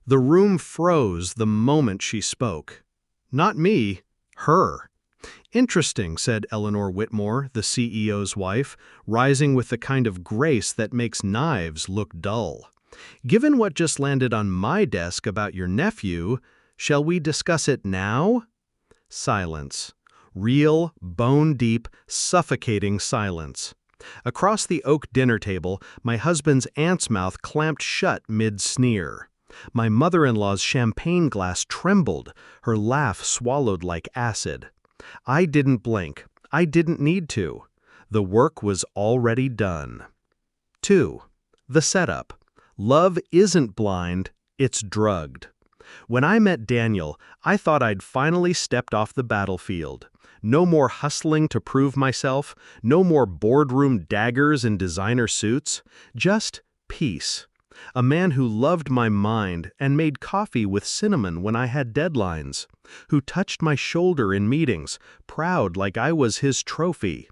The room froze the moment she spoke. Not me, her. Interesting, said Eleanor Whitmore, the CEO's wife, rising with the kind of grace that makes knives look dull. Given what just landed on my desk about your nephew, shall we discuss it now? Silence. Real, bone-deep, suffocating silence. Across the oak dinner table, my husband's aunt's mouth clamped shut mid-sneer. My mother-in-law's champagne glass trembled, her laugh swallowed like acid. I didn't blink. I didn't need to. The work was already done. 2. The setup. Love isn't blind, it's drugged. When I met Daniel, I thought I'd finally stepped off the battlefield. No more hustling to prove myself, no more boardroom daggers and designer suits, just peace. A man who loved my mind and made coffee with cinnamon when I had deadlines, who touched my shoulder in meetings, proud like I was his trophy.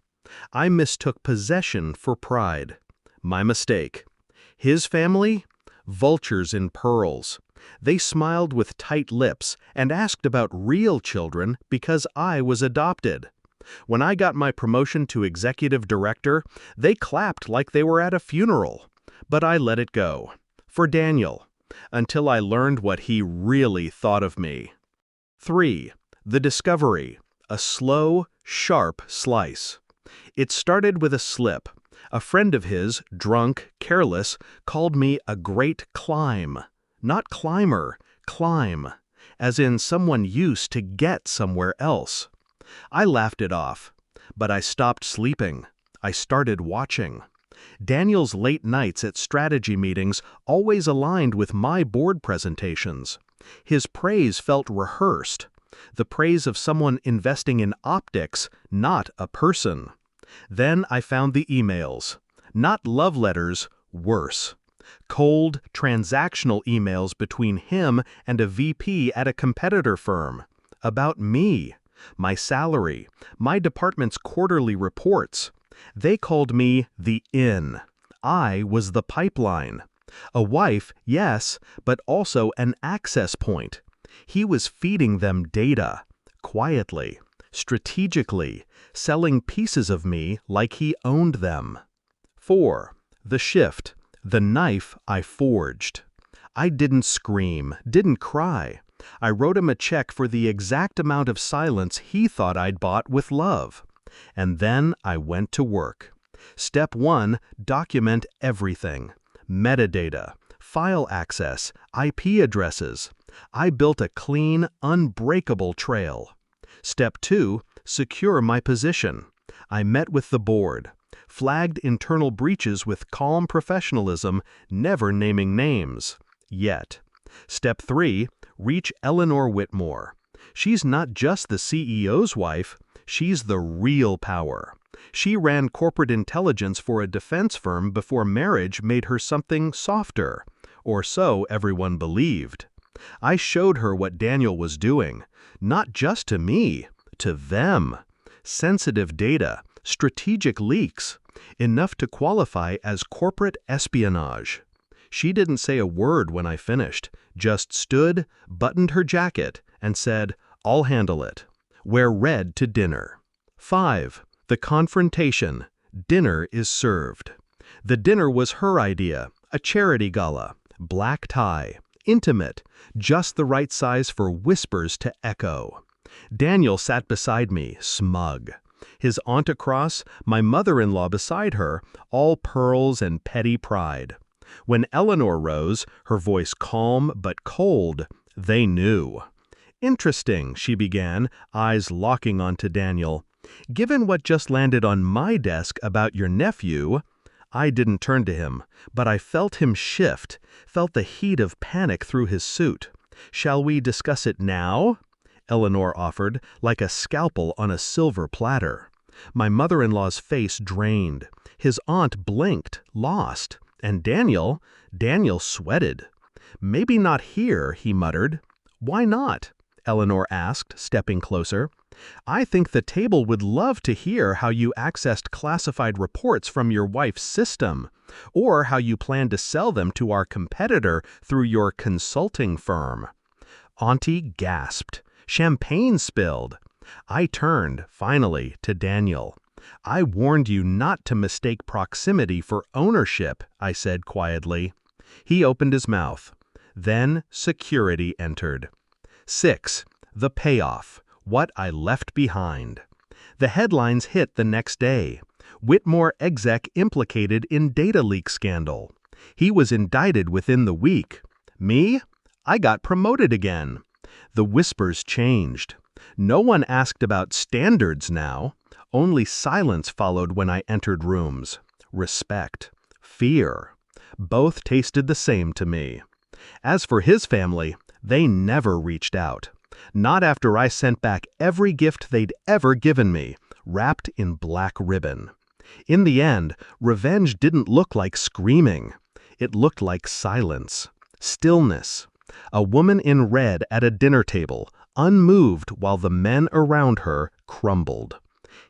I mistook possession for pride. My mistake. His family? Vultures in pearls. They smiled with tight lips and asked about real children because I was adopted. When I got my promotion to executive director, they clapped like they were at a funeral. But I let it go. For Daniel. Until I learned what he really thought of me. 3. The discovery. A slow, sharp slice. It started with a slip. A friend of his, drunk, careless, called me a great climb. Not climber, climb, as in someone used to get somewhere else. I laughed it off, but I stopped sleeping. I started watching. Daniel's late nights at strategy meetings always aligned with my board presentations. His praise felt rehearsed, the praise of someone investing in optics, not a person. Then I found the emails. Not love letters, worse. Cold, transactional emails between him and a VP at a competitor firm. About me, my salary, my department's quarterly reports. They called me the inn. I was the pipeline. A wife, yes, but also an access point. He was feeding them data, quietly, strategically, selling pieces of me like he owned them. 4. The shift. The knife I forged. I didn't scream, didn't cry. I wrote him a check for the exact amount of silence he thought I'd bought with love. And then I went to work. Step 1, document everything. Metadata, file access, IP addresses. I built a clean, unbreakable trail. Step 2, secure my position. I met with the board. Flagged internal breaches with calm professionalism, never naming names. Yet. Step 3, reach Eleanor Whitmore. She's not just the CEO's wife, she's the real power. She ran corporate intelligence for a defense firm before marriage made her something softer, or so everyone believed. I showed her what Daniel was doing, not just to me, to them. Sensitive data, strategic leaks, enough to qualify as corporate espionage. She didn't say a word when I finished, just stood, buttoned her jacket, and said, "I'll handle it. Wear red to dinner." 5. The confrontation. Dinner is served. The dinner was her idea, a charity gala, black tie, intimate, just the right size for whispers to echo. Daniel sat beside me, smug. His aunt across, my mother-in-law beside her, all pearls and petty pride. When Eleanor rose, her voice calm but cold, they knew. "Interesting," she began, eyes locking onto Daniel. "Given what just landed on my desk about your nephew—" I didn't turn to him, but I felt him shift, felt the heat of panic through his suit. "Shall we discuss it now?" Eleanor offered, like a scalpel on a silver platter. My mother-in-law's face drained. His aunt blinked, lost. And Daniel sweated. "Maybe not here," he muttered. "Why not?" Eleanor asked, stepping closer. I think the table would love to hear how you accessed classified reports from your wife's system, or how you plan to sell them to our competitor through your consulting firm." Auntie gasped. Champagne spilled. I turned, finally, to Daniel. "I warned you not to mistake proximity for ownership," I said quietly. He opened his mouth. Then security entered. 6. The payoff. What I left behind. The headlines hit the next day. Whitmore exec implicated in data leak scandal. He was indicted within the week. Me? I got promoted again. The whispers changed. No one asked about standards now. Only silence followed when I entered rooms. Respect. Fear. Both tasted the same to me. As for his family, they never reached out. Not after I sent back every gift they'd ever given me, wrapped in black ribbon. In the end, revenge didn't look like screaming. It looked like silence. Stillness. A woman in red at a dinner table, unmoved while the men around her crumbled.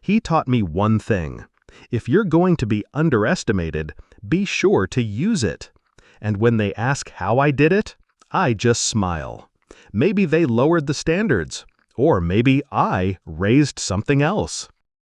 He taught me one thing. If you're going to be underestimated, be sure to use it. And when they ask how I did it, I just smile. Maybe they lowered the standards, or maybe I raised something else.